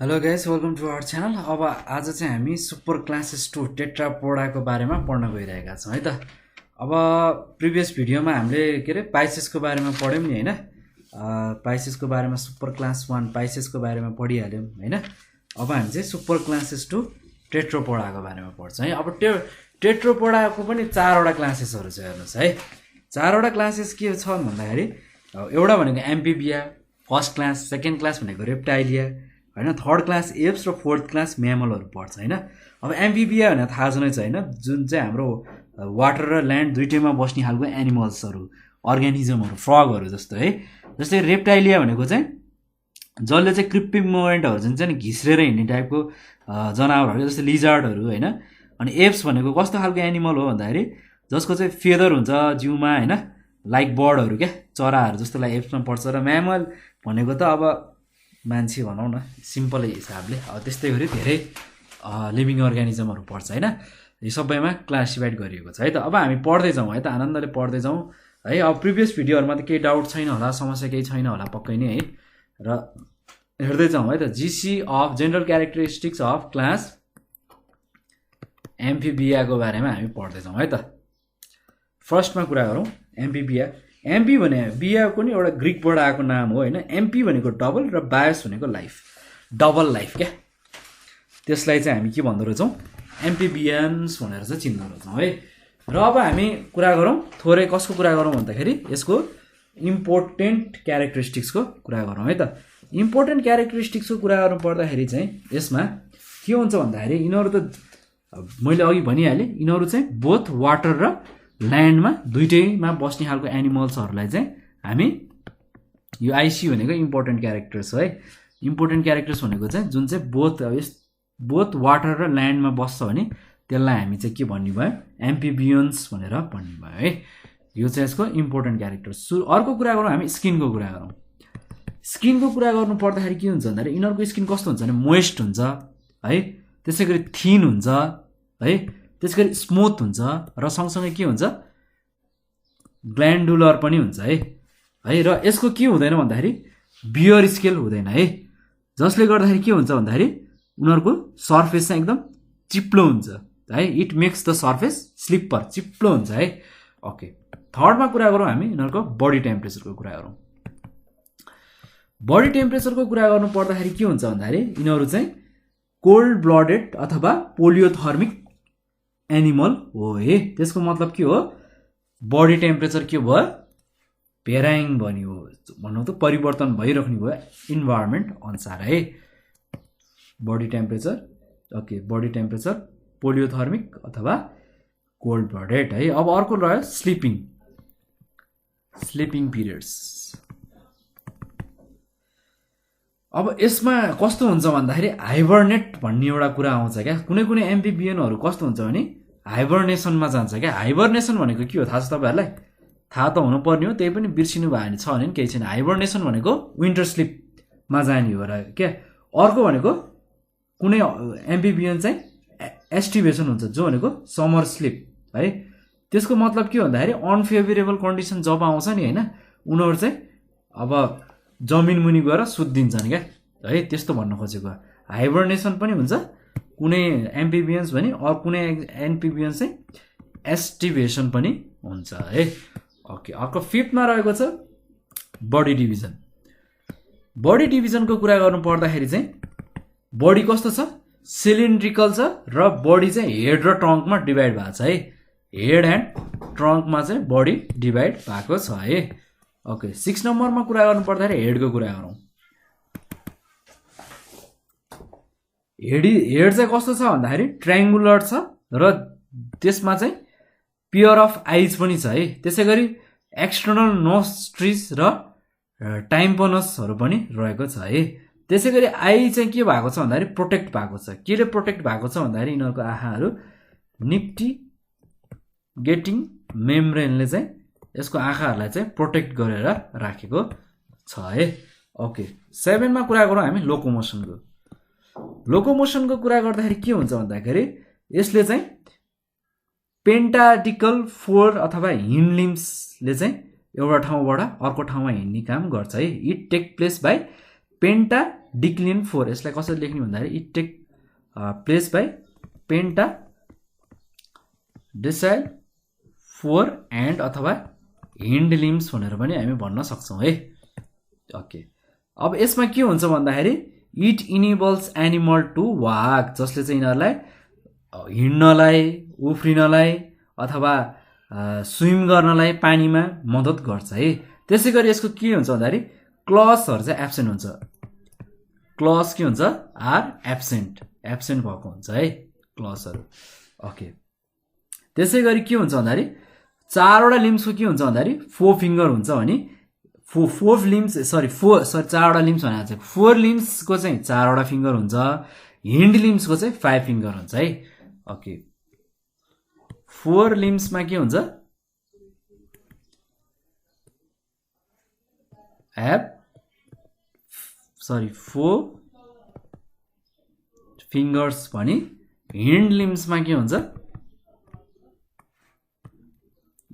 Hello guys welcome to our channel. अब आज चाहिँ हामी सुपर क्लासेस 2 टेट्रापोडाको बारेमा पढ्न गइरहेका छौँ है त। अब प्रिभियस भिडियोमा हामीले के अरे पाइसेसको बारेमा पढ्यौँ नि होइन। पाइसेसको बारेमा सुपर क्लास 1 पाइसेसको बारेमा पढिहाल्यौँ होइन। अब हामी चाहिँ सुपर क्लासेस 2 टेट्रापोडाको बारेमा पढ्छौँ है। अब टेट्रापोडाको पनि 4वटा क्लासेसहरू छ हेर्नुहोस् है। 4वटा क्लासेस के छ भन्दाखेरि एउटा भनेको Amphibia, first class, second class भनेको रेप्टाइलिया होइन, थर्ड क्लास एप्स र फोर्थ क्लास म्यामलहरू पर्छ होइन। अब एम्फिबिया भनेर थाहा छ नै छ होइन, जुन चाहिँ हाम्रो वाटर र ल्यान्ड दुइटैमा बस्ने खालको एनिमल्सहरू, अर्ग्यानिजमहरू, फ्रगहरू जस्तो है। जस्तै रेप्टाइलिया भनेको चाहिँ जसले चाहिँ क्रिप्पिङ मोमेन्टहरू जुन चाहिँ घिस्रेर हिँड्ने टाइपको जनावरहरू जस्तै लिजार्डहरू होइन। अनि एप्स भनेको कस्तो खालको एनिमल हो भन्दाखेरि जसको चाहिँ फेदर हुन्छ जिउमा होइन, लाइक बर्डहरू क्या, चराहरू जस्तोलाई एप्समा पर्छ। र म्यामल भनेको त अब मान्छे भनौँ न सिम्पल हिसाबले, अब त्यस्तै गरी धेरै लिभिङ अर्ग्यानिजमहरू पर्छ होइन। यो सबैमा क्लासिफाइड गरिएको छ है त। अब हामी पढ्दै जाउँ है त, आनन्दले पढ्दै जाउँ है। अब प्रिभियस भिडियोहरूमा त केही डाउट छैन होला, समस्या केही छैन होला पक्कै नै है। र हेर्दै जाउँ है त। जिसी of general characteristics of class एम्फिबियाको बारेमा हामी पढ्दै जाउँ है त। फर्स्टमा कुरा गरौँ एम्फिबिया। एम्पी भने बियाको नि एउटा ग्रिकबाट आएको नाम हो होइन। एम्पी भनेको डबल र बायोस भनेको लाइफ, डबल लाइफ क्या। त्यसलाई चाहिँ हामी के भन्दो रहेछौँ, एम्फिबियन्स भनेर चाहिँ चिन्दो रहेछौँ है। र अब हामी कुरा गरौँ थोरै कसको कुरा गरौँ भन्दाखेरि यसको इम्पोर्टेन्ट क्यारेक्टरिस्टिक्सको कुरा गरौँ है त। इम्पोर्टेन्ट क्यारेक्टरिस्टिक्सको कुरा गर्नु पर्दाखेरि चाहिँ यसमा के हुन्छ भन्दाखेरि यिनीहरू त मैले अघि भनिहालेँ, यिनीहरू चाहिँ बोथ वाटर र ल्यान्डमा दुइटैमा बस्ने खालको एनिमल्सहरूलाई चाहिँ हामी यो आइसी भनेको इम्पोर्टेन्ट क्यारेक्टर्स हो है। इम्पोर्टेन्ट क्यारेक्टर्स भनेको चाहिँ जुन चाहिँ बोथ वाटर र ल्यान्डमा बस्छ भने त्यसलाई हामी चाहिँ के भन्ने भयो, एम्फिबियन्स भनेर भन्ने भयो है। यो चाहिँ यसको इम्पोर्टेन्ट क्यारेक्टर्स। अर्को कुरा गरौँ हामी स्किनको कुरा गरौँ। स्किनको कुरा गर्नु पर्दाखेरि के हुन्छ भन्दाखेरि यिनीहरूको स्किन कस्तो हुन्छ भने मोइस्ट हुन्छ है, त्यसै गरी थिन हुन्छ है, त्यसै गरी स्मुथ हुन्छ र सँगसँगै के हुन्छ ग्ल्यान्डुलर पनि हुन्छ है। र यसको के हुँदैन भन्दाखेरि बियर स्केल हुँदैन है, जसले गर्दाखेरि के हुन्छ भन्दाखेरि उनीहरूको सर्फेस चाहिँ एकदम चिप्लो हुन्छ है। It makes the surface slippery, चिप्लो हुन्छ है। ओके, थर्डमा कुरा गरौँ हामी यिनीहरूको बडी टेम्परेचरको कुरा गरौँ। बडी टेम्परेचरको कुरा गर्नु पर्दाखेरि के हुन्छ भन्दाखेरि यिनीहरू चाहिँ कोल्ड ब्लडेड अथवा पोलियोथर्मिक एनिमल हो है। त्यसको मतलब के हो, बडी टेम्परेचर के भयो, भेराइङ बन्यो भनौँ त, परिवर्तन भइराख्ने भयो इन्भाइरोमेन्ट अनुसार है। Body temperature, okay, body temperature poikilothermic अथवा कोल्ड ब्लडेड है। अब अर्को रह्यो स्लिपिङ पिरियड्स। अब यसमा कस्तो हुन्छ भन्दाखेरि हाइबरनेट भन्ने एउटा कुरा आउँछ क्या। कुनै कुनै एम्फिबियनहरू कस्तो हुन्छ भने हाइबरनेसनमा जान्छ क्या। हाइबरनेसन भनेको के हो थाहा छ तपाईँहरूलाई? थाहा त हुनुपर्ने हो, त्यही पनि बिर्सिनु भयो भने छ भने केही छैन। हाइबरनेसन भनेको विन्टर स्लिपमा जाने हो र क्या। अर्को भनेको कुनै एम्फिबियन चाहिँ एस्टिभेसन हुन्छ, जो भनेको समर स्लिप है। त्यसको मतलब के भन्दाखेरि अनफेभरेबल कन्डिसन जब आउँछ नि होइन, उनीहरू चाहिँ अब जमिन मुनि गएर सुत्दिन्छन् क्या है, त्यस्तो भन्न खोजेको। हाइबरनेसन पनि हुन्छ कुनै एम्फिबियन्स भने, अरू कुनै एम्फिबियन्स चाहिँ एस्टिभेसन पनि हुन्छ है। ओके, अर्को फिफ्थमा रहेको छ बडी डिभिजन। बडी डिभिजनको कुरा गर्नु पर्दाखेरि चाहिँ बडी कस्तो छ, सिलिन्ड्रिकल छ र बडी चाहिँ हेड र ट्रङ्कमा डिभाइड भएको छ है। हेड एन्ड ट्रङ्कमा चाहिँ बडी डिभाइड भएको छ है। ओके, 6 नम्बरमा कुरा गर्नु पर्दाखेरि हेडको कुरा गरौँ। हेड चाहिँ कस्तो छ भन्दाखेरि ट्रायङ्गुलर छ र त्यसमा चाहिँ पेयर अफ आइज पनि छ है। त्यसै गरी एक्सटर्नल नोस्ट्रिज र टाइम्पनसहरू पनि रहेको छ है। त्यसै गरी आई चाहिँ के भएको छ भन्दाखेरि प्रोटेक्ट भएको छ। केले प्रोटेक्ट भएको छ भन्दाखेरि यिनीहरूको आँखाहरू निफ्टी गेटिङ मेम्ब्रेनले चाहिँ यसको आँखाहरूलाई चाहिँ प्रोटेक्ट गरेर राखेको छ है। ओके, 7मा कुरा गरौँ हामी लोकोमोसनको। लोकोमोसनको कुरा गर्दाखेरि के हुन्छ भन्दाखेरि यसले चाहिँ पेन्टाडिकल फोर अथवा हिन्ड लिम्सले चाहिँ एउटा ठाउँबाट अर्को ठाउँमा हिँड्ने काम गर्छ है। It take place by pentadactyl 4 यसलाई कसरी लेख्ने भन्दाखेरि it take place by pentadactyl 4 and अथवा हिन्ड लिम्स भनेर पनि हामी भन्न सक्छौँ है। ओके, अब यसमा के हुन्छ भन्दाखेरि it enables animal to walk, जसले चाहिँ यिनीहरूलाई हिँड्नलाई, उफ्रिनलाई अथवा स्विम गर्नलाई पानीमा मद्दत गर्छ है। त्यसै गरी यसको के हुन्छ भन्दाखेरि क्लसहरू चाहिँ एब्सेन्ट हुन्छ। क्लस के हुन्छ? आर एब्सेन्ट भएको हुन्छ है क्लसहरू। ओके, त्यसै गरी के हुन्छ भन्दाखेरि चारवटा लिम्सको के हुन्छ भन्दाखेरि 4 फिङ्गर हुन्छ भने चारवटा लिम्स भनेको चाहिँ 4 लिम्सको चाहिँ 4वटा फिङ्गर हुन्छ, हिन्ड लिम्सको चाहिँ 5 फिङ्गर हुन्छ है। ओके, 4 लिम्समा के हुन्छ? 4 फिङ्गर्स भने हिन्ड लिम्समा के हुन्छ?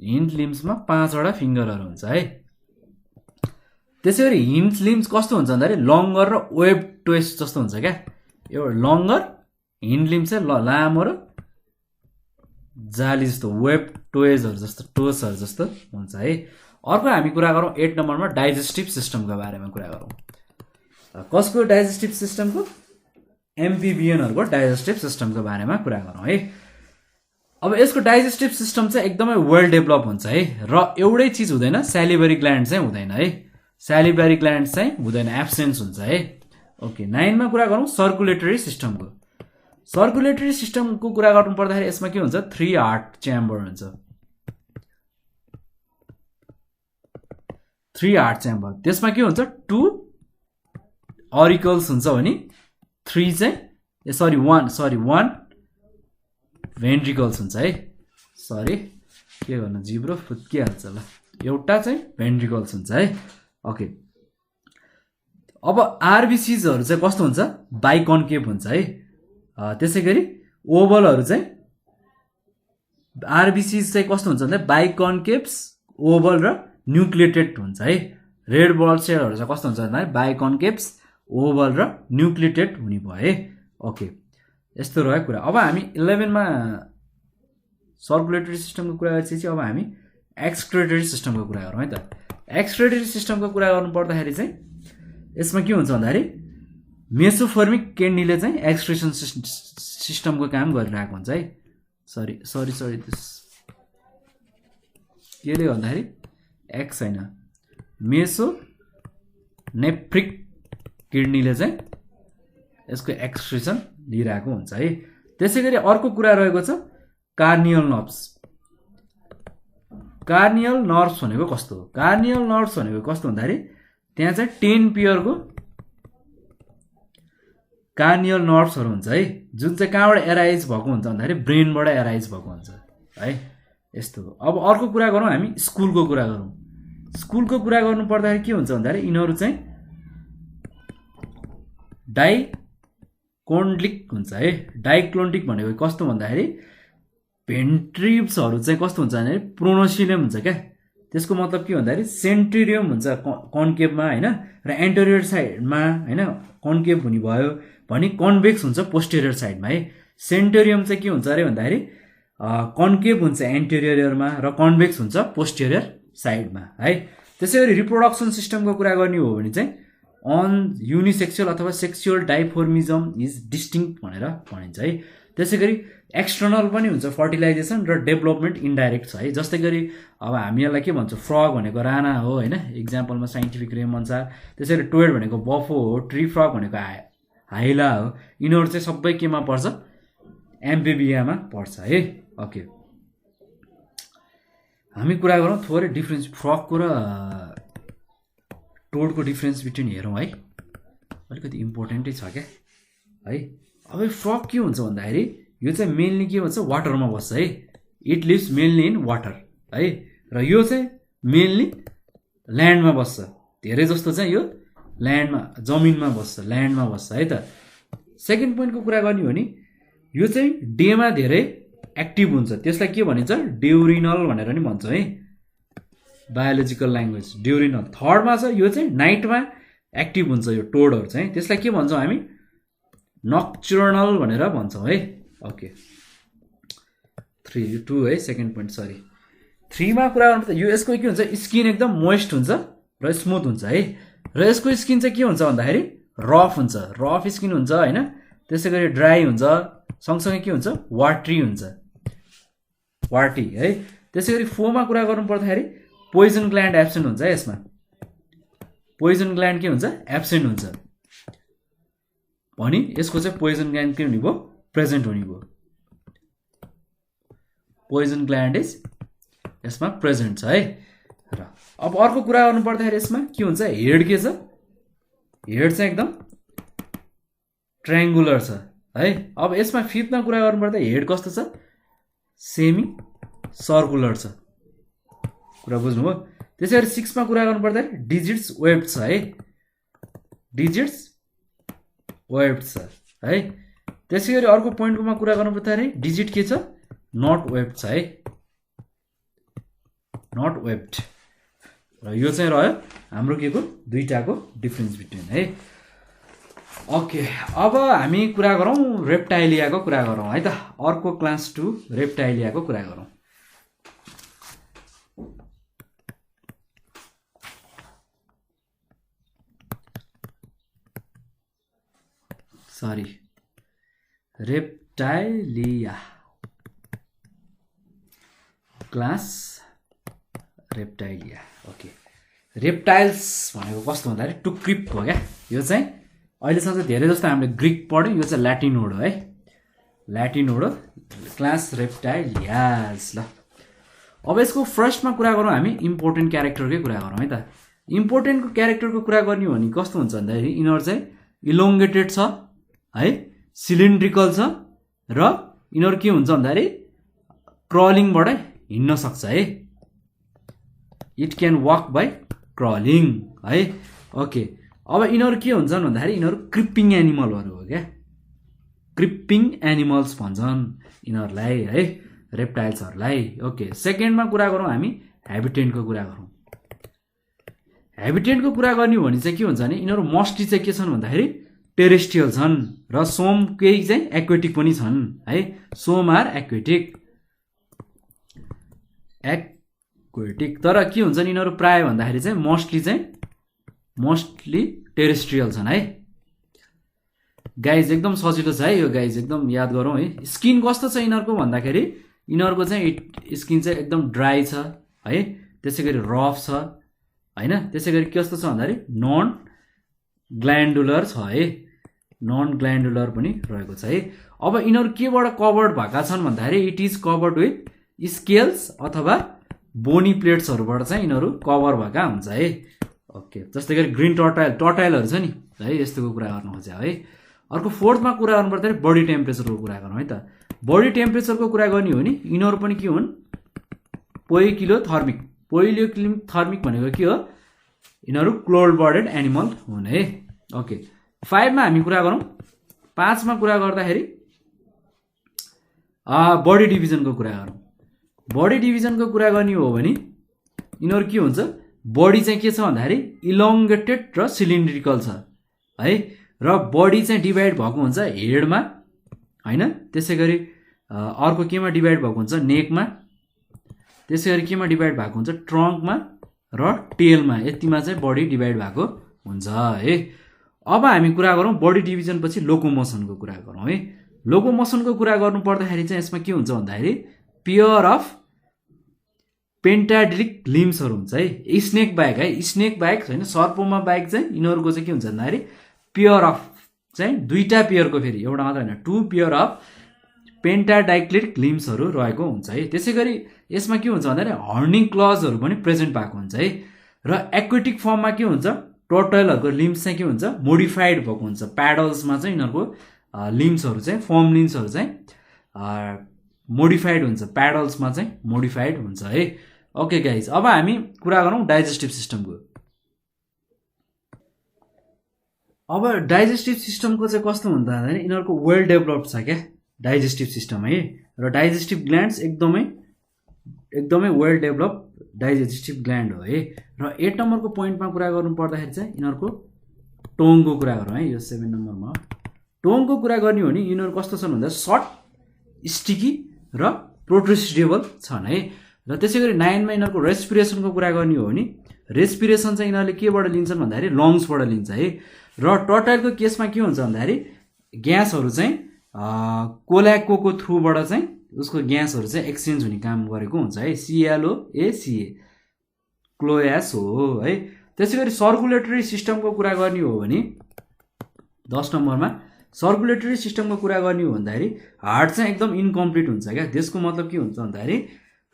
हिन्ड लिम्समा 5वटा फिङ्गरहरू हुन्छ है। त्यसै गरी हिन्ड लिम्स कस्तो हुन्छ भन्दाखेरि लङ्गर र वेब ट्वेस्ट जस्तो हुन्छ क्या। एउटा लङ्गर हिन्ड लिम्स चाहिँ लामो र जाली जस्तो, वेब टोसहरू जस्तो हुन्छ है। अर्को हामी कुरा गरौँ 8 नम्बरमा डाइजेस्टिभ सिस्टमको बारेमा कुरा गरौँ। कसको डाइजेस्टिभ सिस्टमको? एम्फिबियनहरूको डाइजेस्टिभ सिस्टमको बारेमा कुरा गरौँ है। अब यसको डाइजेस्टिभ सिस्टम चाहिँ एकदमै वेल डेभलप हुन्छ है, र एउटै चिज हुँदैन, सेलिभरी ग्ल्यान्ड चाहिँ हुँदैन है। सेलिभरी ग्ल्यान्ड चाहिँ हुँदैन, एब्सेन्स हुन्छ है। ओके, 9 मा कुरा गरौँ सर्कुलेटरी सिस्टमको। सर्कुलेटरी सिस्टमको कुरा गर्नु पर्दाखेरि यसमा के हुन्छ? 3 हार्ट च्याम्बर हुन्छ। 3 हार्ट च्याम्बर, त्यसमा के हुन्छ? 2 अरिकल्स हुन्छ भने 1 भेन्ट्रिकल्स हुन्छ है। सरी, के गर्नु, जिब्रो फुत्किहाल्छ ल। एउटा चाहिँ भेन्ट्रिकल्स हुन्छ है। ओके, अब आरबिसीजहरू चाहिँ कस्तो हुन्छ? बाइकन्केभ हुन्छ है। त्यसै गरी ओभलहरू चाहिँ आरबिसीज चाहिँ कस्तो हुन्छ भन्दा बाइकन्केभ्स, ओभल र न्युक्लिएटेड हुन्छ है। रेड ब्लड सेलहरू चाहिँ कस्तो हुन्छ भन्दा बाइकन्केभ्स, ओभल र न्युक्लिएटेड हुने भयो है। ओके, यस्तो रह्यो कुरा। अब हामी 11 मा सर्कुलेटरी सिस्टमको कुरा गरेपछि अब हामी एक्सक्रेटरी सिस्टमको कुरा गरौँ है त। एक्सक्रेटरी सिस्टमको कुरा गर्नु पर्दाखेरि चाहिँ यसमा के हुन्छ भन्दाखेरि मेसोफर्मिक किडनीले चाहिँ एक्सक्रेसन सिस्टमको काम गरिरहेको हुन्छ है। सरी केले भन्दाखेरि एक्स होइन, मेसोनेफ्रिक किडनीले चाहिँ यसको एक्सक्रेसन लिइरहेको हुन्छ है। त्यसै गरी अर्को कुरा रहेको छ कार्नियल नर्भ्स। कार्नियल नर्भ्स भनेको कस्तो हो? कार्नियल नर्भ्स भनेको कस्तो भन्दाखेरि त्यहाँ चाहिँ 10 पेयरको कार्नियल नर्भ्सहरू हुन्छ है, जुन चाहिँ कहाँबाट एराइज भएको हुन्छ भन्दाखेरि ब्रेनबाट एराइज भएको हुन्छ है। यस्तो हो। अब अर्को कुरा गरौँ हामी स्कुलको कुरा गरौँ। स्कुलको कुरा गर्नु पर्दाखेरि के हुन्छ भन्दाखेरि यिनीहरू चाहिँ डाइक्लोन्टिक हुन्छ है। डाइक्लोन्टिक भनेको कस्तो भन्दाखेरि भेन्ट्रिप्सहरू चाहिँ कस्तो हुन्छ भन्दाखेरि प्रोनोसिलियम हुन्छ क्या। त्यसको मतलब के भन्दाखेरि सेन्ट्रियम हुन्छ कन्केभमा होइन, र एन्टेरियर साइडमा होइन कन्केभ हुने भयो भने कन्भेक्स हुन्छ पोस्टेरियर साइडमा है। सेन्टेरियम चाहिँ के हुन्छ अरे भन्दाखेरि कन्केभ हुन्छ एन्टेरियरमा र कन्भेक्स हुन्छ पोस्टेरियर साइडमा है। त्यसै गरी रिप्रोडक्सन सिस्टमको कुरा गर्ने हो भने चाहिँ अन युनिसेक्सुअल अथवा सेक्सुअल डाइफोर्मिजम इज डिस्टिङ्क्ट भनेर भनिन्छ है। त्यसै गरी एक्सटर्नल पनि हुन्छ फर्टिलाइजेसन र डेभलपमेन्ट इन्डाइरेक्ट छ है। जस्तै गरी अब हामी यसलाई के भन्छौँ, फ्रग भनेको राना हो होइन, इक्जाम्पलमा साइन्टिफिक नेम अनुसार। त्यसै गरी टोयड भनेको बफो हो, ट्री फ्रग भनेको हाइला हो। यिनीहरू चाहिँ सबै केमा पर्छ? एम्फिबियामा पर्छ है। ओके, हामी कुरा गरौँ थोरै डिफ्रेन्स फ्रगको र टोडको डिफ्रेन्स बिट्विन हेरौँ है, अलिकति इम्पोर्टेन्टै छ क्या है। अब फ्रग के हुन्छ भन्दाखेरि यो चाहिँ मेनली के भन्छ, वाटरमा बस्छ है। It lives mainly in water है, र यो चाहिँ मेनली ल्यान्डमा बस्छ। धेरै जस्तो चाहिँ यो ल्यान्डमा, जमिनमा बस्छ, ल्यान्डमा बस्छ है त। सेकेन्ड पोइन्टको कुरा गर्ने हो भने यो चाहिँ डेमा धेरै एक्टिभ हुन्छ, त्यसलाई के भनिन्छ? ड्युरिनल भनेर नि भन्छ है, बायोलोजिकल ल्याङ्ग्वेज ड्युरिनल। थर्डमा छ यो चाहिँ नाइटमा एक्टिभ हुन्छ यो टोडहरू चाहिँ, त्यसलाई के भन्छौँ हामी नक्चुरनल भनेर भन्छौँ है। ओके 3 2 है सेकेन्ड पोइन्ट सरी 3 मा कुरा गर्नु त यो यसको के हुन्छ स्किन एकदम मोइस्ट हुन्छ र स्मुथ हुन्छ है, र यसको स्किन चाहिँ के हुन्छ भन्दाखेरि रफ हुन्छ, रफ स्किन हुन्छ हैन, त्यसैगरी ड्राई हुन्छ, सँगसँगै के हुन्छ वाटरी हुन्छ, वाटी है। त्यसैगरी 4 मा कुरा गर्नु पर्दाखेरि पोइजन ग्ल्यान्ड एब्सेन्ट हुन्छ है, यसमा पोइजन ग्ल्यान्ड के हुन्छ एब्सेन्ट हुन्छ, भनी यसको चाहिँ पोइजन ग्ल्यान्ड के हुने भयो प्रेजेन्ट हुने भयो, पोइजन ग्ल्यान्ड इज यसमा प्रेजेन्ट छ है। र अब अर्को कुरा गर्नु पर्दाखेरि यसमा के हुन्छ हेड के छ, हेड चाहिँ एकदम ट्रायंगुलर छ है। अब यसमा 5th मा कुरा गर्नु पर्दा हेड कस्तो छ सेमी सर्कुलर छ, कुरा बुझ्नुभयो। त्यसैगरी 6 मा कुरा गर्नु पर्दा डिजिट्स वेब्ड छ है, डिजिट्स वेब्ड छ है। त्यसैगरी अर्को पोइन्टमा कुरा गर्नु पर्दाखेरि डिजिट के छ नट वेब्ड छ है, नट वेब्ड। र यो चाहिँ रह्यो हाम्रो के को दुईटाको डिफरेन्स बिट्विन है। ओके अब हामी कुरा गरौँ रेप्टाइलियाको कुरा गरौँ है त, अर्को क्लास 2 रेप्टाइलियाको कुरा गरौँ। Sorry Reptilia class Reptilia. Okay reptiles भनेको कस्तो भन्दाखेरि टुक्रिप हो क्या, यो चाहिँ अहिलेसम्म चाहिँ धेरै जस्तो हामीले ग्रिक पढ्यौँ, यो चाहिँ ल्याटिन वर्ड हो है, ल्याटिन वर्ड हो क्लास रेप्टाइलियास। ल अब यसको फर्स्टमा कुरा गरौँ हामी इम्पोर्टेन्ट क्यारेक्टरकै कुरा गरौँ है त। इम्पोर्टेन्टको क्यारेक्टरको कुरा गर्ने हो भने कस्तो हुन्छ भन्दाखेरि यिनीहरू चाहिँ इलोङ्गेटेड छ है, सिलिन्ड्रिकल छ, र यिनीहरू के हुन्छ भन्दाखेरि क्रलिङबाट हिँड्न सक्छ है, it can walk by crawling है। ओके अब यिनीहरू के हुन्छन् भन्दाखेरि यिनीहरू क्रिप्पिङ एनिमलहरू हो क्या, क्रिप्पिङ एनिमल्स भन्छन् यिनीहरूलाई है रेप्टाइल्सहरूलाई। ओके सेकेन्डमा कुरा गरौँ हामी हेबिटेन्टको कुरा गरौँ। हेबिटेन्टको कुरा गर्ने हो भने चाहिँ के हुन्छ भने यिनीहरू मोस्टली चाहिँ के छन् भन्दाखेरि टेरेस्ट्रियल छन्, र सोम केही चाहिँ एक्वेटिक पनि छन् है, सोम आर एक्वेटिक, एक्वेटिक। तर के हुन्छन् यिनीहरू प्राय भन्दाखेरि चाहिँ मोस्टली टेरेस्ट्रियल छन् है। गाइज एकदम सजिलो छ है यो, गाइज एकदम याद गरौँ है। स्किन कस्तो छ यिनीहरूको भन्दाखेरि यिनीहरूको चाहिँ स्किन चाहिँ एकदम ड्राई छ है, त्यसै गरी रफ छ होइन, त्यसै गरी कस्तो छ भन्दाखेरि नन ग्ल्यान्डुलर छ है, नन ग्ल्यान्डुलर पनि रहेको छ है। अब यिनीहरू केबाट कभर्ड भएका छन् भन्दाखेरि it is covered with scales अथवा बोनी प्लेट्सहरूबाट चाहिँ यिनीहरू कभर भएका हुन्छ है। ओके जस्तै गरी ग्रिन टर्टाइलहरू छ नि है, यस्तोको कुरा गर्नु खोज्यो है। अर्को 4th मा कुरा गर्नु पर्दाखेरि बडी टेम्परेचरको कुरा गरौँ है त। बडी टेम्परेचरको कुरा गर्ने हो भने यिनीहरू पनि के हुन् पोइकिलोथर्मिक, पोइलियोथर्मिक भनेको के हो यिनीहरू क्लोल्ड बडेड एनिमल हुन् है। ओके 5 मा हामी कुरा गरौँ, 5 मा कुरा गर्दाखेरि बडी डिभिजनको कुरा गरौँ। बडी डिभिजनको कुरा गर्ने हो भने यिनीहरू के हुन्छ बडी चाहिँ के छ भन्दाखेरि इलोङ्गेटेड र सिलिन्ड्रिकल छ है, र बडी चाहिँ डिभाइड भएको हुन्छ हेडमा होइन, त्यसै गरी अर्को केमा डिभाइड भएको हुन्छ नेकमा, त्यसै गरी केमा डिभाइड भएको हुन्छ ट्रङ्कमा र टेलमा, यतिमा चाहिँ बडी डिभाइड भएको हुन्छ है। अब हामी कुरा गरौँ बडी डिभिजन पछि लोकोमोसनको कुरा गरौँ है। लोकोमोसनको कुरा गर्नु पर्दाखेरि चाहिँ यसमा के हुन्छ भन्दाखेरि पेयर अफ पेन्टाडिलिक लिम्सहरू हुन्छ है, स्नेक बाहेक है, स्नेक बाहेक होइन सर्पोमा बाहेक चाहिँ यिनीहरूको चाहिँ के हुन्छ भन्दाखेरि पेयर अफ चाहिँ दुईटा पेयरको फेरि एउटा मात्र होइन 2 पेयर अफ पेन्टाडाइक्लिक लिम्सहरू रहेको हुन्छ है। त्यसै गरी यसमा के हुन्छ भन्दाखेरि हर्निङ क्लजहरू पनि प्रेजेन्ट भएको हुन्छ है, र एक्वेटिक फर्ममा के हुन्छ टर्टलहरूको लिम्स चाहिँ के हुन्छ मोडिफाइड भएको हुन्छ, प्याडल्समा चाहिँ यिनीहरूको लिम्सहरू चाहिँ फर्म लिम्सहरू चाहिँ मोडिफाइड हुन्छ, प्याडल्समा चाहिँ मोडिफाइड हुन्छ है। ओके गाइज अब हामी कुरा गरौँ डाइजेस्टिभ सिस्टमको। अब डाइजेस्टिभ सिस्टमको चाहिँ कस्तो हुन्छ भन्दाखेरि यिनीहरूको वेल डेभलप्ड छ क्या डाइजेस्टिभ सिस्टम है, र डाइजेस्टिभ ग्ल्यान्ड्स एकदमै वेल डेभलप डाइजेस्टिभ ग्ल्यान्ड हो है। र 8 नम्बरको पोइन्टमा कुरा गर्नु पर्दाखेरि चाहिँ यिनीहरूको टोङको कुरा गरौँ है, यो 7 नम्बरमा टोङको कुरा गर्ने हो भने यिनीहरू कस्तो छन् भन्दा सर्ट, स्टिकी र प्रोट्रुसिडेबल छन् है। र त्यसै गरी 9 मा यिनीहरूको रेस्पिरेसनको कुरा गर्ने हो भने रेस्पिरेसन चाहिँ यिनीहरूले केबाट लिन्छन् भन्दाखेरि लङ्सबाट लिन्छ है। र टर्टाइलको केसमा के हुन्छ भन्दाखेरि ग्यासहरू चाहिँ कोल्याकोको थ्रुबाट चाहिँ उसको ग्यासहरू चाहिँ एक्सचेन्ज हुने काम गरेको हुन्छ है, ClOACA क्लोयास हो है। त्यसै गरी सर्कुलेटरी सिस्टमको कुरा गर्ने हो भने 10 नम्बरमा सर्कुलेटरी सिस्टमको कुरा गर्ने हो भन्दाखेरि हार्ट चाहिँ एकदम इन्कम्प्लिट हुन्छ क्या। त्यसको मतलब के हुन्छ भन्दाखेरि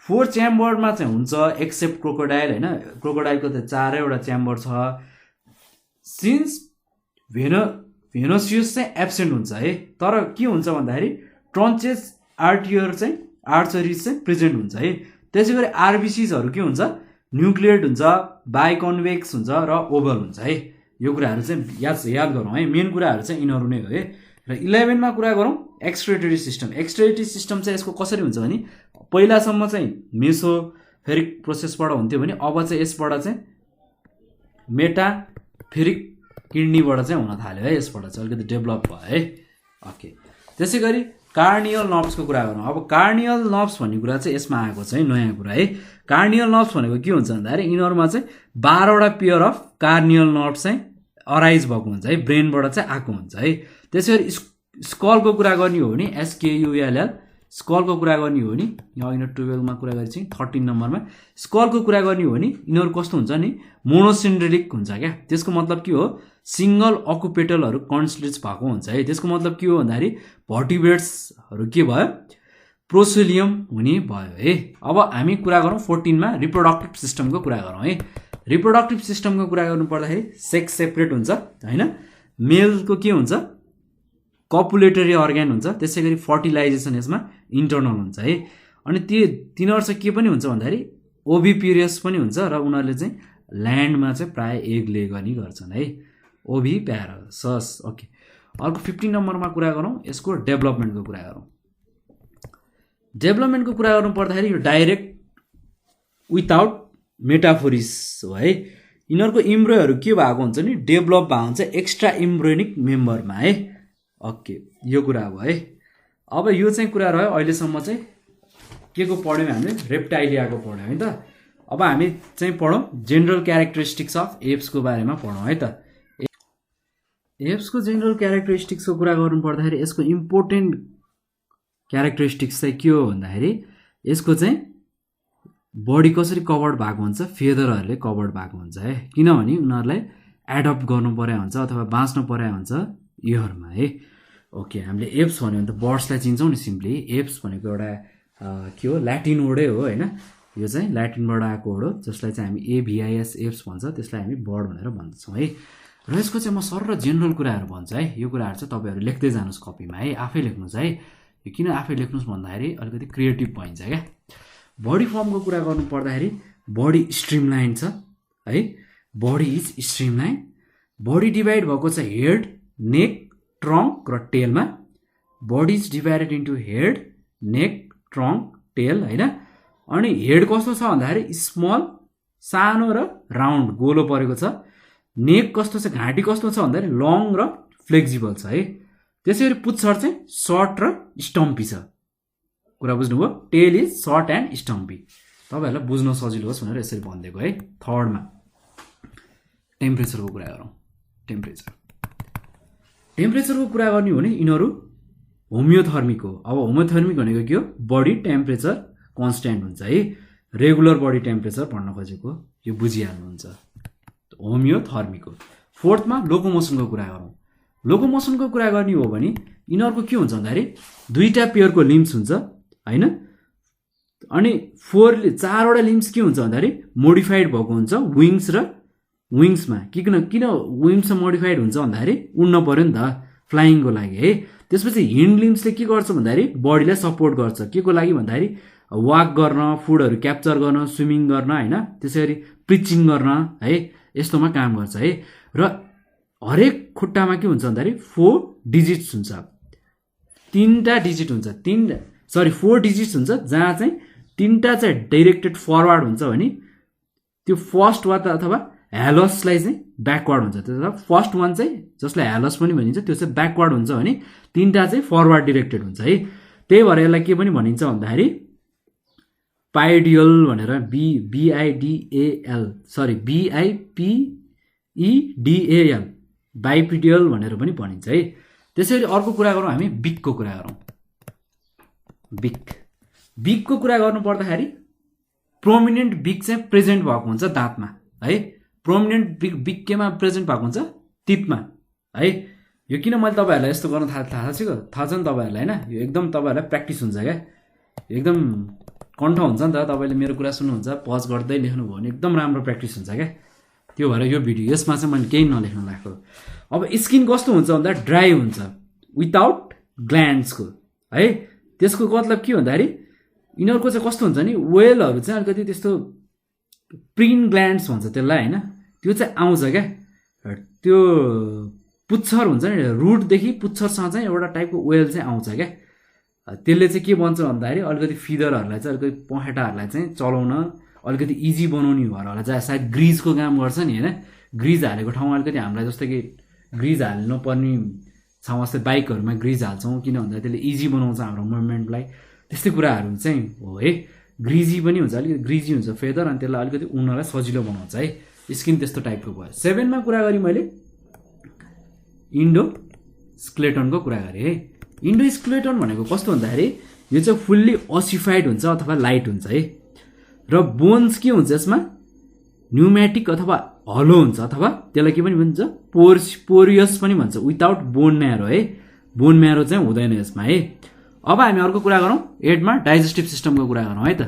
4 च्याम्बरमा चाहिँ हुन्छ एक्सेप्ट क्रोकोडाइल होइन, क्रोकोडाइलको त 4वटा च्याम्बर छ। सिन्स भेनोसियस चाहिँ एब्सेन्ट हुन्छ है, तर के हुन्छ भन्दाखेरि ट्रन्चेस आर्टरिज चाहिँ प्रेजेन्ट हुन्छ है। त्यसै गरी आरबिसिजहरू के हुन्छ न्युक्लियर्ड हुन्छ, बाइकन्वेक्स हुन्छ र ओभल हुन्छ है। यो कुराहरू चाहिँ याद गरौँ है, मेन कुराहरू चाहिँ यिनीहरू नै हो है। र 11 मा कुरा गरौँ एक्सक्रिटरी सिस्टम। एक्सक्रिटरी सिस्टम चाहिँ यसको कसरी हुन्छ भने पहिलासम्म चाहिँ मेसोफेरिक प्रोसेसबाट हुन्थ्यो भने अब चाहिँ यसबाट चाहिँ मेटाफेरिक किडनीबाट चाहिँ हुन थाल्यो है, यसबाट चाहिँ अलिकति डेभलप भयो है। ओके, त्यसै गरी कार्नियल नर्भ्सको कुरा गरौँ। अब कार्नियल नर्भ्स भन्ने कुरा चाहिँ यसमा आएको चाहिँ नयाँ कुरा है। कार्नियल नर्भ्स भनेको के हुन्छ भन्दाखेरि यिनीहरूमा चाहिँ 12वटा पेयर अफ कार्नियल नर्भ्स चाहिँ अराइज भएको हुन्छ है, ब्रेनबाट चाहिँ आएको हुन्छ है। त्यसै गरी स्कलको कुरा गर्ने हो भने SKULL स्कलको कुरा गर्ने हो भने यहाँ 12 मा कुरा गरे चाहिँ 13 नम्बरमा स्कलको कुरा गर्ने हो भने यिनीहरू कस्तो हुन्छ नि मोनोसिन्ड्रेलिक हुन्छ क्या। त्यसको मतलब के हो सिङ्गल अकुपेटलहरू कन्सलेट्स भएको हुन्छ है। त्यसको मतलब के हो भन्दाखेरि भर्टिब्रेट्सहरू के भयो प्रोसेलियम हुने भयो है। अब हामी कुरा गरौँ 14 मा रिप्रोडक्टिभ सिस्टमको कुरा गरौँ है। रिप्रोडक्टिभ सिस्टमको कुरा गर्नु पर्दाखेरि सेक्स सेपरेट हुन्छ होइन, मेलको के हुन्छ कपुलेटरी अर्ग्यान हुन्छ, त्यसै गरी फर्टिलाइजेसन यसमा इन्टर्नल हुन्छ है। अनि तिनीहरू चाहिँ के पनि हुन्छ भन्दाखेरि ओभिपिरियस पनि हुन्छ र उनीहरूले चाहिँ ल्यान्डमा चाहिँ प्राय एग ले गर्ने गर्छन् है, ओभिप्यारसस। ओके, अर्को 15 नम्बरमा कुरा गरौँ यसको डेभलपमेन्टको कुरा गरौँ। डेभलपमेन्टको कुरा गर्नु पर्दाखेरि यो डाइरेक्ट विदाउट मेटाफोरिस हो है। यिनीहरूको इम्ब्रोहरू के भएको हुन्छ नि डेभलप भएको हुन्छ एक्स्ट्रा इम्ब्रोनिक मेम्बरमा है। ओके, यो कुरा हो है। अब यो चाहिँ कुरा रह्यो अहिलेसम्म चाहिँ के को पढ्यौँ हामीले रेप्टाइलियाको पढ्यौँ है त। अब हामी चाहिँ पढौँ जेनरल क्यारेक्टरिस्टिक्स अफ एप्सको बारेमा पढौँ है त। एप्सको जेनरल क्यारेक्टरिस्टिक्सको कुरा गर्नु पर्दाखेरि यसको इम्पोर्टेन्ट क्यारेक्टरिस्टिक्स चाहिँ के हो भन्दाखेरि यसको चाहिँ बडी कसरी कभर्ड भएको हुन्छ फेदरहरूले कभर्ड भएको हुन्छ है, किनभने उनीहरूलाई एडप्ट गर्नु पर्या हुन्छ अथवा बाँच्नु पर्या हुन्छ इयरमा है। ओके, हामीले एप्स भन्यो भने त बर्ड्सलाई चिन्छौँ नि सिम्पली। एप्स भनेको एउटा के हो ल्याटिन वर्डै हो होइन, यो चाहिँ ल्याटिनबाट आएको वर्ड हो जसलाई चाहिँ हामी AVIS एप्स भन्छ, त्यसलाई हामी बर्ड भनेर भन्छौँ है। र यसको चाहिँ म सर र जेनरल कुराहरू भन्छु है। यो कुराहरू चाहिँ तपाईँहरू लेख्दै जानुहोस् कपीमा है, आफै लेख्नुहोस् है। यो किन आफै लेख्नुहोस् भन्दाखेरि अलिकति क्रिएटिभ भइन्छ क्या। बडी फर्मको कुरा गर्नु पर्दाखेरि बडी स्ट्रिमलाइन छ है, body is streamline. Body divide भएको छ हेड, नेक, ट्रङ्क र टेलमा। Body is divided into head, neck, trunk, tail होइन। अनि हेड कस्तो छ भन्दाखेरि स्मल सानो र राउन्ड गोलो परेको छ। नेक कस्तो छ घाँटी कस्तो छ भन्दाखेरि लङ र फ्लेक्जिबल छ है। त्यसै गरी पुच्छर चाहिँ सर्ट र स्टम्पी छ, कुरा बुझ्नुभयो। टेल इज सर्ट एन्ड स्टम्पी, तपाईँहरूलाई बुझ्न सजिलो होस् भनेर यसरी भनिदिएको है। थर्डमा टेम्परेचरको कुरा गरौँ। टेम्परेचरको कुरा गर्ने हो भने यिनीहरू होमियोथर्मिक हो। अब होमियोथर्मिक भनेको के हो बडी टेम्परेचर कन्स्ट्यान्ट हुन्छ है, रेगुलर बडी टेम्परेचर भन्न खोजेको यो बुझिहाल्नुहुन्छ, होमियोथर्मिक हो। फोर्थमा लोकोमोसनको कुरा गरौँ। लोकोमोसनको कुरा गर्ने हो भने यिनीहरूको के हुन्छ भन्दाखेरि 2टा पेयरको लिम्स हुन्छ होइन। अनि 4वटा लिम्स के हुन्छ भन्दाखेरि मोडिफाइड भएको हुन्छ विङ्स र विङ्समा। किन विङ्स मोडिफाइड हुन्छ भन्दाखेरि उड्न पर्यो नि त फ्लाइङको लागि है। त्यसपछि हिन्ड लिम्सले के गर्छ भन्दाखेरि बडीलाई सपोर्ट गर्छ के को लागि भन्दाखेरि वाक गर्न, फुडहरू क्याप्चर गर्न, स्विमिङ गर्न होइन, त्यसै गरी पिचिङ गर्न है, यस्तोमा काम गर्छ है। र हरेक खुट्टामा के हुन्छ भन्दाखेरि 4 डिजिट्स हुन्छ, 3टा डिजिट हुन्छ, 4 डिजिट्स हुन्छ, जहाँ चाहिँ 3टा चाहिँ डाइरेक्टेड फरवर्ड हुन्छ भने त्यो फर्स्ट वा त अथवा ह्यालसलाई चाहिँ ब्याकवर्ड हुन्छ। त्यसो फर्स्ट वान चाहिँ जसलाई ह्यालस पनि भनिन्छ त्यो चाहिँ ब्याकवर्ड हुन्छ भने 3टा चाहिँ फरवर्ड डिरेक्टेड हुन्छ है। त्यही भएर यसलाई के पनि भनिन्छ भन्दाखेरि पाइडियल भनेर BIPEDAL बाइपिडियल भनेर पनि भनिन्छ है। त्यसैगरी अर्को कुरा गरौँ हामी बिकको कुरा गरौँ। बिकको कुरा गर्नु पर्दाखेरि प्रोमिनेन्ट बिक चाहिँ प्रेजेन्ट भएको हुन्छ दाँतमा है। प्रोमिनेन्ट बिक केमा प्रेजेन्ट भएको हुन्छ? टिथमा है। यो किन मैले तपाईँहरूलाई यस्तो गर्न थाहा छ नि तपाईँहरूलाई होइन। यो एकदम तपाईँहरूलाई प्र्याक्टिस हुन्छ क्या, एकदम कण्ठ हुन्छ नि त। तपाईँले मेरो कुरा सुन्नुहुन्छ पज गर्दै लेख्नुभयो भने एकदम राम्रो प्र्याक्टिस हुन्छ क्या। त्यो भएर यो भिडियो यसमा चाहिँ मैले केही नलेख्नु लाग्यो। अब स्किन कस्तो हुन्छ भन्दा ड्राई हुन्छ विदाउट ग्ल्यान्ड्सको है। त्यसको मतलब के भन्दाखेरि यिनीहरूको चाहिँ कस्तो हुन्छ नि वेलहरू चाहिँ अलिकति त्यस्तो प्रिन ग्ल्यान्ड्स भन्छ त्यसलाई होइन। त्यो चाहिँ आउँछ क्या। त्यो पुच्छर हुन्छ नि रुटदेखि पुच्छरसँग चाहिँ एउटा टाइपको वेल चाहिँ आउँछ क्या। त्यसले चाहिँ के भन्छ भन्दाखेरि अलिकति फिदरहरूलाई चाहिँ अलिकति पखेटाहरूलाई चाहिँ चलाउन अलिकति इजी बनाउने भएर होला चाहिँ सायद ग्रिजको काम गर्छ नि होइन। ग्रिज हालेको ठाउँमा अलिकति हामीलाई जस्तो कि ग्रिज हाल्नु पर्ने ठाउँ जस्तै बाइकहरूमा ग्रिज हाल्छौँ किन भन्दा त्यसले इजी बनाउँछ हाम्रो मुभमेन्टलाई। त्यस्तै कुराहरू चाहिँ हो है। ग्रिजी पनि हुन्छ अलिकति ग्रिजी हुन्छ फेदर अनि त्यसलाई अलिकति उड्नलाई सजिलो बनाउँछ है। स्किन त्यस्तो टाइपको भयो। 7मा कुरा गरेँ मैले इन्डोस्केलेटनको कुरा गरेँ है। इन्डोस्केलेटन भनेको कस्तो भन्दाखेरि यो चाहिँ फुल्ली ओसिफाइड हुन्छ अथवा लाइट हुन्छ है। र बोन्स के हुन्छ यसमा न्युमेटिक अथवा हलो हुन्छ अथवा त्यसलाई के पनि भन्छ पोरियस पनि भन्छ विदाउट बोन म्यारो है। बोन म्यारो चाहिँ हुँदैन यसमा है। अब हामी अर्को कुरा गरौँ 8मा डाइजेस्टिभ सिस्टमको कुरा गरौँ है त।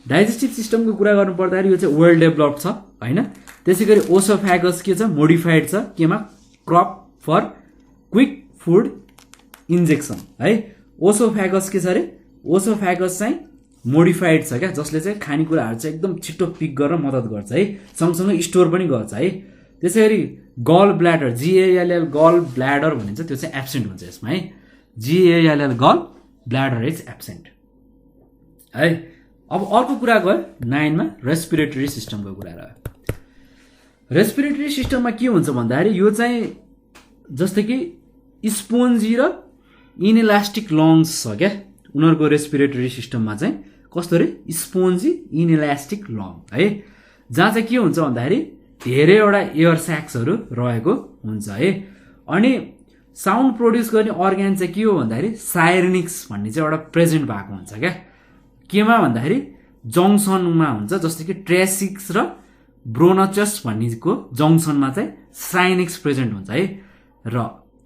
डाइजेस्टिभ सिस्टमको कुरा गर्नु पर्दाखेरि यो चाहिँ वेल डेभलप्ड छ होइन। त्यसै गरी ओसोफ्यागस के छ मोडिफाइड छ केमा crop for quick food ingestion है। ओसोफ्यागस के छ अरे ओसोफ्यागस चाहिँ मोडिफाइड छ क्या जसले चाहिँ खानेकुराहरू चाहिँ एकदम छिटो पिक गर्न मद्दत गर्छ है। सँगसँगै स्टोर पनि गर्छ है। त्यसै गरी गल ब्ल्याडर GALL गल ब्ल्याडर भनिन्छ त्यो चाहिँ एब्सेन्ट हुन्छ यसमा है। GALL गल ब्ल्याडर इज एब्सेन्ट है। अब अर्को कुरा गयो 9मा रेस्पिरेटरी सिस्टमको कुरा रह्यो। रेस्पिरेटरी सिस्टममा के हुन्छ भन्दाखेरि यो चाहिँ जस्तै कि स्पोन्जी र इनइलास्टिक लङ्स छ क्या उनीहरूको रेस्पिरेटरी सिस्टममा चाहिँ। कस्तो अरे स्पोन्जी इनइलास्टिक लङ है। जहाँ चाहिँ के हुन्छ भन्दाखेरि धेरैवटा एयर स्याक्सहरू रहेको हुन्छ है। अनि साउन्ड प्रोड्युस गर्ने अर्ग्यान चाहिँ के हो भन्दाखेरि साइरेनिक्स भन्ने चाहिँ एउटा प्रेजेन्ट भएको हुन्छ क्या। केमा भन्दाखेरि जङ्सनमा हुन्छ जस्तै कि ट्रेसिक्स र ब्रोनचस भन्नेको जङ्सनमा चाहिँ साइनिक्स प्रेजेन्ट हुन्छ है। र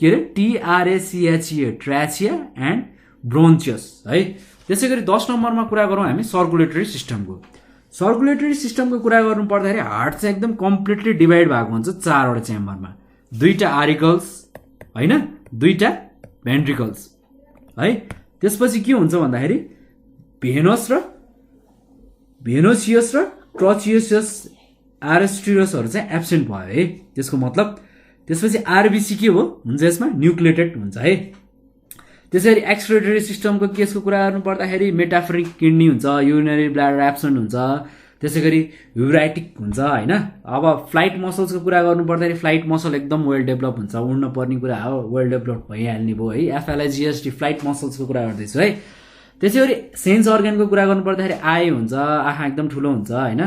के अरे TRACHA ट्राचिया एन्ड ब्रोन्चियस है। त्यसै गरी 10 नम्बरमा कुरा गरौँ हामी सर्कुलेटरी सिस्टमको। सर्कुलेटरी सिस्टमको कुरा गर्नु पर्दाखेरि हार्ट चाहिँ एकदम कम्प्लिटली डिभाइड भएको हुन्छ 4वटा च्याम्बरमा। 2टा आरिकल्स होइन 2टा भेन्ट्रिकल्स है। त्यसपछि के हुन्छ भन्दाखेरि भेनोसियस र ट्रचियस आरेस्ट्रियसहरू चाहिँ एब्सेन्ट भयो है। त्यसको मतलब त्यसपछि आरबिसी के हो हुन्छ यसमा न्युक्लिएटेड हुन्छ है। त्यसै गरी एक्सक्रिटरी सिस्टमको केसको कुरा गर्नु पर्दाखेरि मेटाफोरिक किडनी हुन्छ युरिनरी ब्ल्याडर एब्सेन्ट हुन्छ। त्यसै गरी युराइटिक हुन्छ होइन। अब फ्लाइट मसल्सको कुरा गर्नु पर्दाखेरि फ्लाइट मसल एकदम वेल डेभलप हुन्छ उड्न पर्ने कुरा हो वेल डेभलप भइहाल्ने भयो है। FLIGST फ्लाइट मसल्सको कुरा गर्दैछु है। त्यसै गरी सेन्स अर्ग्यानको कुरा गर्नु पर्दाखेरि आई हुन्छ आँखा एकदम ठुलो हुन्छ होइन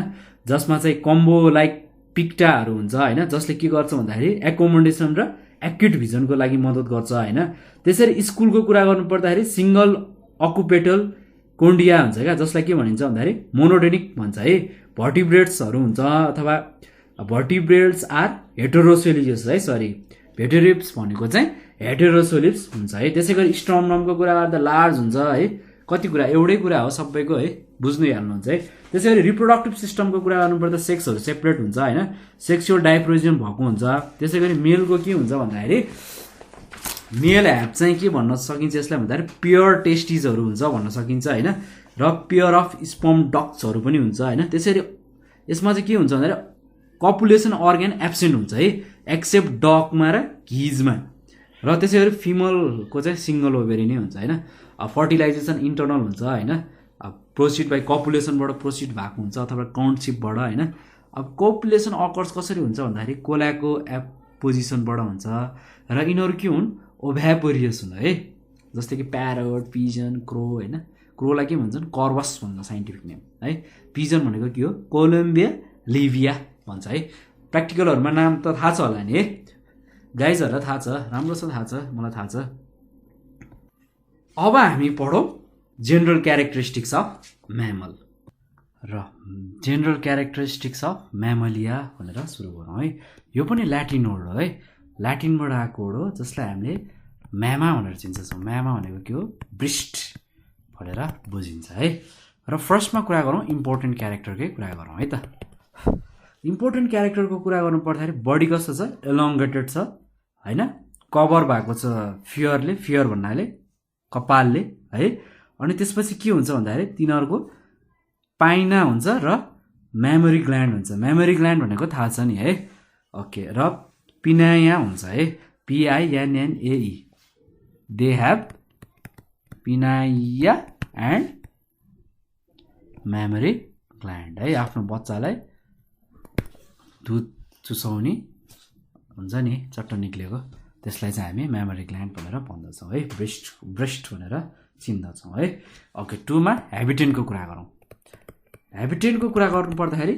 जसमा चाहिँ कम्बो लाइक पिक्टाहरू हुन्छ होइन जसले के गर्छ भन्दाखेरि एकोमोडेसन र एक्युट भिजनको लागि मद्दत गर्छ होइन। त्यसरी स्कुलको कुरा गर्नु पर्दाखेरि सिङ्गल अकुपेटल कोन्डिया हुन्छ क्या जसलाई के भनिन्छ भन्दाखेरि मोनोडेनिक भन्छ है। भर्टिब्रेट्सहरू हुन्छ अथवा भर्टिब्रेट्स आर हेटेरोसोलियस है भेटेरिप्स भनेको चाहिँ हेटेरोसोलिप्स हुन्छ है। त्यसै गरी स्टर्मनको कुरा गर्दा लार्ज हुन्छ है। कति कुरा एउटै कुरा हो सबैको है बुझ्नै हाल्नुहुन्छ है। त्यसै गरी रिप्रोडक्टिभ सिस्टमको कुरा गर्नुपर्दा सेक्सहरू सेपरेट हुन्छ होइन सेक्सुअल डाइफ्रोजियम भएको हुन्छ। त्यसै गरी मेलको के हुन्छ भन्दाखेरि मेल ह्याभ चाहिँ के भन्न सकिन्छ यसलाई भन्दाखेरि प्योर टेस्टिजहरू हुन्छ भन्न सकिन्छ होइन र प्योर अफ स्पर्म डक्ट्सहरू पनि हुन्छ होइन। त्यसरी यसमा चाहिँ के हुन्छ भन्दाखेरि कपुलेसन अर्ग्यान एब्सेन्ट हुन्छ है एक्सेप्ट डगमा र घिजमा। र त्यसै गरी फिमेलको चाहिँ सिङ्गल ओभेरी नै हुन्छ होइन। फर्टिलाइजेसन इन्टर्नल हुन्छ होइन प्रोसिड बाई कपुलेसनबाट प्रोसिड भएको हुन्छ अथवा काउन्टसिपबाट होइन। अब कोपुलेसन अकर्स कसरी हुन्छ भन्दाखेरि कोलाको पोजिसनबाट हुन्छ र यिनीहरू के हुन् ओभ्यापोरियस हुन् है जस्तै कि प्यारोट पिजन क्रो होइन क्रोलाई के भन्छन् कर्वस भन्छ साइन्टिफिक नेम है पिजन भनेको के हो कोलम्बिया लिभिया भन्छ है प्र्याक्टिकलहरूमा नाम त थाहा छ होला नि है गाइजहरूलाई थाहा छ राम्रो छ थाहा छ मलाई थाहा छ अब हामी पढौँ जेनरल क्यारेक्टरिस्टिक्स अफ म्यामल र जेनरल क्यारेक्टरिस्टिक्स अफ म्यामलिया भनेर सुरु गरौँ है यो पनि ल्याटिन वर्ड हो है ल्याटिनबाट आएको वर्ड हो जसलाई हामीले म्यामा भनेर चिन्छौँ म्यामा भनेको के हो ब्रिस्ट भनेर बुझिन्छ है र फर्स्टमा कुरा गरौँ इम्पोर्टेन्ट क्यारेक्टरकै कुरा गरौँ है त इम्पोर्टेन्ट क्यारेक्टरको कुरा गर्नु पर्दाखेरि बडी कस्तो छ एलोङ्गेटेड छ होइन कभर भएको छ फियर भन्नाले कपालले है अनि त्यसपछि के हुन्छ भन्दाखेरि तिनीहरूको पाइना हुन्छ र मेमोरी ग्ल्यान्ड हुन्छ मेमोरी ग्ल्यान्ड भनेको थाहा छ नि है ओके र पिनाया हुन्छ है PINNAE they have pinnae and mammary gland है आफ्नो बच्चालाई दुध चुसाउने हुन्छ नि चट्ट निक्लेको त्यसलाई चाहिँ हामी मेमोरी ग्ल्यान्ड भनेर भन्दछौँ है ब्रेस्ट भनेर चिन्दछौँ है ओके 2 मा हेबिटेन्टको कुरा गरौँ हेबिटेन्टको कुरा गर्नु पर्दाखेरि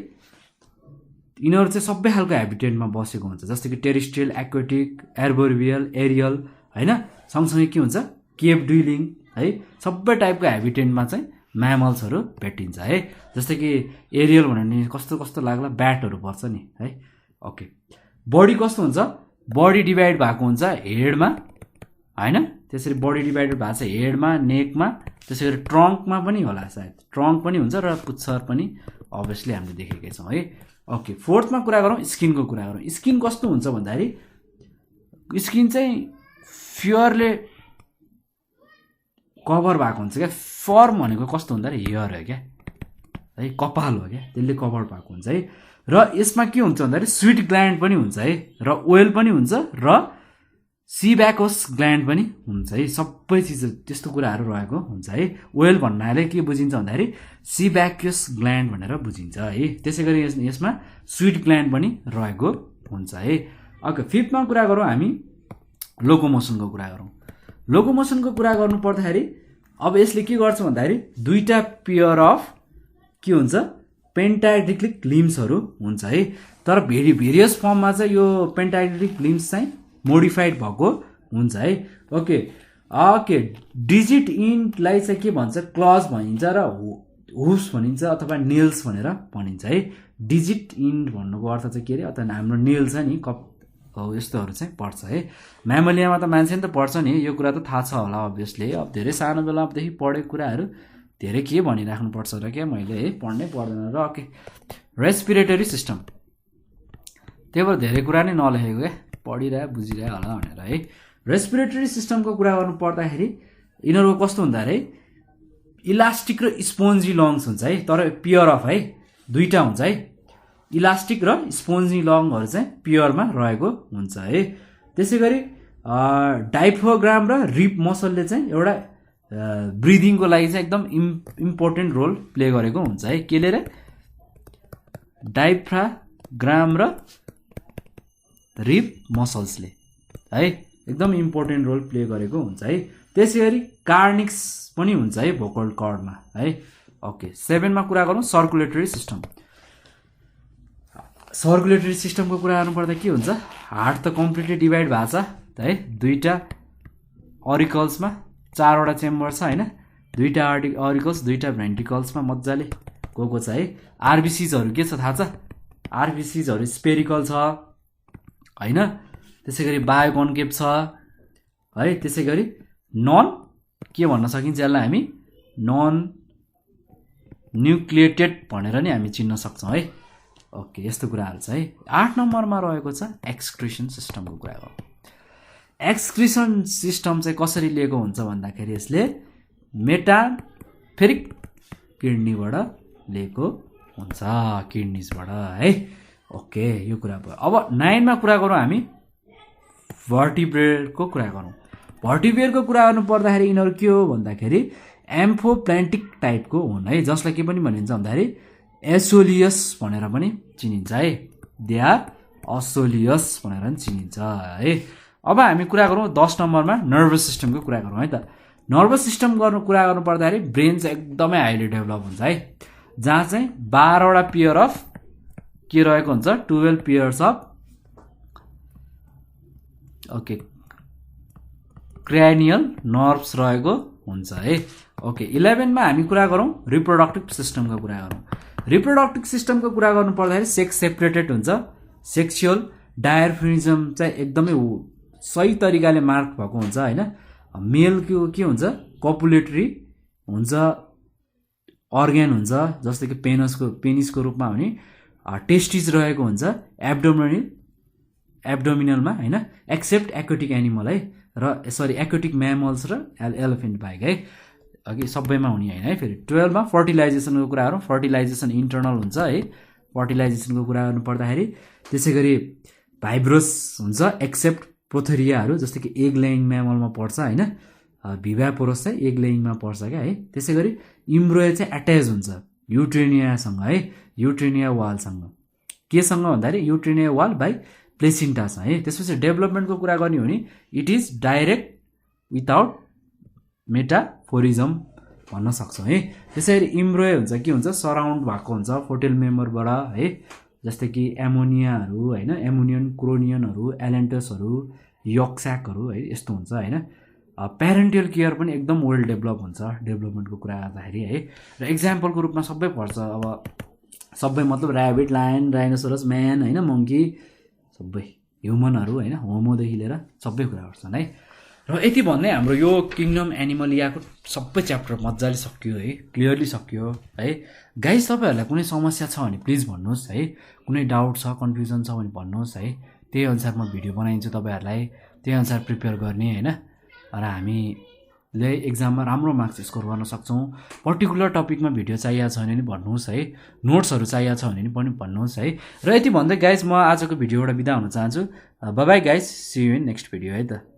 यिनीहरू चाहिँ सबै खालको हेबिटेन्टमा बसेको हुन्छ जस्तै कि टेरेस्ट्रियल एक्वेटिक एर्बोरियल एरियल होइन सँगसँगै के हुन्छ केभ ड्विलिङ है सबै टाइपको हेबिटेन्टमा चाहिँ म्यामल्सहरू भेटिन्छ है जस्तै कि एरियल भने कस्तो कस्तो लाग्ला ब्याटहरू पर्छ नि है ओके बडी कस्तो हुन्छ बडी डिभाइड भएको हुन्छ हेडमा होइन त्यसरी बडी डिभाइडेड भएको छ हेडमा नेकमा त्यसै गरी ट्रङ्कमा पनि होला सायद ट्रङ्क पनि हुन्छ र पुच्छर पनि अभियसली हामीले देखेकै छौँ है ओके 4th मा कुरा गरौँ स्किनको कुरा गरौँ स्किन कस्तो हुन्छ भन्दाखेरि स्किन चाहिँ फियरले कभर भएको हुन्छ क्या फर्म भनेको कस्तो हुँदाखेरि हेयर हो क्या है कपाल हो क्या त्यसले कभर भएको हुन्छ है र यसमा के हुन्छ भन्दाखेरि स्विट ग्ल्यान्ड पनि हुन्छ है र ओइल पनि हुन्छ र सिब्याकोस ग्ल्यान्ड पनि हुन्छ है सबै चिज त्यस्तो कुराहरू रहेको हुन्छ है ओइल भन्नाले के बुझिन्छ भन्दाखेरि सिब्याकोस ग्ल्यान्ड भनेर बुझिन्छ है त्यसै गरी यसमा स्विट ग्ल्यान्ड पनि रहेको हुन्छ है ओके 5th मा कुरा गरौँ हामी लोकोमोसनको कुरा गरौँ लोकोमोसनको कुरा गर्नु पर्दाखेरि अब यसले के गर्छ भन्दाखेरि दुईटा पेयर अफ के हुन्छ पेन्टाइडिक्लिक लिम्सहरू हुन्छ है तर भेरियस फर्ममा चाहिँ यो पेन्टाइडिक्लिक लिम्स चाहिँ मोडिफाइड भएको हुन्छ है ओके ओके डिजिट इन्टलाई चाहिँ के भन्छ क्लज भनिन्छ र हुफ्स भनिन्छ अथवा नेल्स भनेर भनिन्छ है डिजिट इन्ट भन्नुको अर्थ चाहिँ के अरे अथवा हाम्रो नेल छ नि हो यस्तोहरू चाहिँ पर्छ है म्यामलियामा त मान्छे नि त पर्छ नि यो कुरा त थाहा छ होला अभियसली अब धेरै सानो बेलादेखि पढेको कुराहरू धेरै के भनिराख्नुपर्छ र क्या मैले है पढ्नै पर्दैन र ओके रेस्पिरेटरी सिस्टम त्यही भएर धेरै कुरा नै नलेखेको क्या पढिरहे बुझिरहे होला भनेर है रेस्पिरेटरी सिस्टमको कुरा गर्नु पर्दाखेरि यिनीहरूको कस्तो हुँदा है इलास्टिक र स्पोन्जी लङ्स हुन्छ है तर प्योर अफ है दुईटा हुन्छ है इलास्टिक र स्पोन्जी लङहरू चाहिँ प्योरमा रहेको हुन्छ है त्यसै गरी डाइफ्राग्राम र रिप मसलले चाहिँ एउटा ब्रिदिङको लागि चाहिँ एकदम इम्पोर्टेन्ट रोल प्ले गरेको हुन्छ है केले रे डाइफ्राग्राम र रिप मसल्सले है एकदम इम्पोर्टेन्ट रोल प्ले गरेको हुन्छ है त्यसै गरी कार्निक्स पनि हुन्छ है भोकल कर्डमा है ओके 7 मा कुरा गरौँ सर्कुलेटरी सिस्टम सर्कुलेटरी सिस्टमको कुरा गर्नुपर्दा के हुन्छ हार्ट त कम्प्लिटली डिभाइड भएको छ है दुईटा अरिकल्समा 4वटा चेम्बर छ होइन दुईटा अरिकल्स दुईटा भेन्ट्रिकल्समा मजाले गएको छ है आरबिसीजहरू के छ थाहा छ आरबिसीजहरू स्पेरिकल छ होइन त्यसै गरी बायोकन्केभ छ है त्यसै गरी नन के भन्न सकिन्छ यसलाई हामी नन न्युक्लिएटेड भनेर नि हामी चिन्न सक्छौँ है ओके यस्तो कुराहरू छ है 8 नम्बरमा रहेको छ एक्सक्रिसन सिस्टमको कुरा हो एक्सक्रिसन सिस्टम चाहिँ कसरी लिएको हुन्छ भन्दाखेरि यसले मेटाफेरिक किडनीबाट लिएको हुन्छ किडनीजबाट है ओके यो कुरा भयो अब 9 मा कुरा गरौँ हामी भर्टिब्रेटको कुरा गरौँ भर्टिब्रेटको कुरा गर्नु पर्दाखेरि यिनीहरू के हो भन्दाखेरि एम्फोप्लान्टिक टाइपको हुन् है जसलाई के पनि भनिन्छ भन्दाखेरि एसोलियस भनेर पनि चिनिन्छ है। दे आर असोलियस भनेर पनि चिनिन्छ है। अब हामी कुरा गरौँ 10 नम्बरमा नर्भस सिस्टमको कुरा गरौँ है त। नर्भस सिस्टम कुरा गर्नु पर्दाखेरि ब्रेन चाहिँ एकदमै हाइली डेभलप हुन्छ है, जहाँ चाहिँ 12वटा पेयर अफ के रहेको हुन्छ, 12 pairs of okay cranial nerves रहेको हुन्छ है। ओके 11मा हामी कुरा गरौँ रिप्रोडक्टिभ सिस्टमको कुरा गरौँ। रिप्रोडक्टिभ सिस्टमको कुरा गर्नु पर्दाखेरि सेक्स सेपरेटेड हुन्छ। सेक्सुअल डायफ्रिजम चाहिँ एकदमै सही तरिकाले मार्क भएको हुन्छ होइन। मेलको के हुन्छ, कपुलेटरी हुन्छ, अर्ग्यान हुन्छ जस्तै कि पेनिसको रूपमा हुने, टेस्टिज रहेको हुन्छ एब्डोमिनलमा होइन, एक्सेप्ट एक्वेटिक एनिमल है, र सरी एक्वेटिक म्यामल्स र एलिफेन्ट बाहेक है, अघि सबैमा हुने होइन है। फेरि 12मा फर्टिलाइजेसनको कुरा गरौँ। फर्टिलाइजेसन इन्टर्नल हुन्छ है। फर्टिलाइजेसनको कुरा गर्नु पर्दाखेरि त्यसै गरी भाइब्रस हुन्छ एक्सेप्ट प्रोथेरियाहरू, जस्तै कि एग लेइङ म्यामलमा पर्छ होइन। भिभापोरस चाहिँ एग लेइङमा पर्छ क्या है। त्यसै गरी इम्ब्रोय चाहिँ एट्याच हुन्छ युट्रेनियासँग है, युट्रेनिया वालसँग। केसँग भन्दाखेरि युट्रेनिया वाल बाई प्लेसिन्टासँग है। त्यसपछि डेभलपमेन्टको कुरा गर्ने हो भने इट इज डाइरेक्ट विदाउट मेटाफोरिजम भन्न सक्छौँ है। त्यसै गरी इम्ब्रोय हुन्छ के हुन्छ, सराउन्ड भएको हुन्छ फोर्टेल मेम्बरबाट है, जस्तै कि एमोनियाहरू होइन, एमोनियन क्रोनियनहरू, एलेन्टसहरू, यक्स्याकहरू है, यस्तो हुन्छ होइन। प्यारेन्टियल केयर पनि एकदम वेल डेभलप हुन्छ डेभलपमेन्टको कुरा गर्दाखेरि है। र इक्जाम्पलको रूपमा सबै पर्छ, अब सबै मतलब ऱ्याबिट, लायन, राइनोसोरस, म्यान होइन, मङ्की, सबै ह्युमनहरू होइन, होमोदेखि लिएर सबै कुरा गर्छन् है। र यति भन्दै हाम्रो यो किङडम एनिमलियाको सबै च्याप्टर मजाले सकियो है, क्लियरली सकियो है। गाइस तपाईँहरूलाई कुनै समस्या छ भने प्लिज भन्नुहोस् है, कुनै डाउट छ, कन्फ्युजन छ भने भन्नुहोस् है। त्यही अनुसार म भिडियो बनाइदिन्छु तपाईँहरूलाई, त्यही अनुसार प्रिपेयर गर्ने होइन। र हामीले एक्जाममा राम्रो मार्क्स स्कोर गर्न सक्छौँ। पर्टिकुलर टपिकमा भिडियो चाहिएको छ भने पनि भन्नुहोस् है, नोट्सहरू चाहिएको छ भने पनि भन्नुहोस् है। र यति भन्दै गाइस म आजको भिडियोबाट बिदा हुन चाहन्छु। Bye bye guys, see you in next video है त।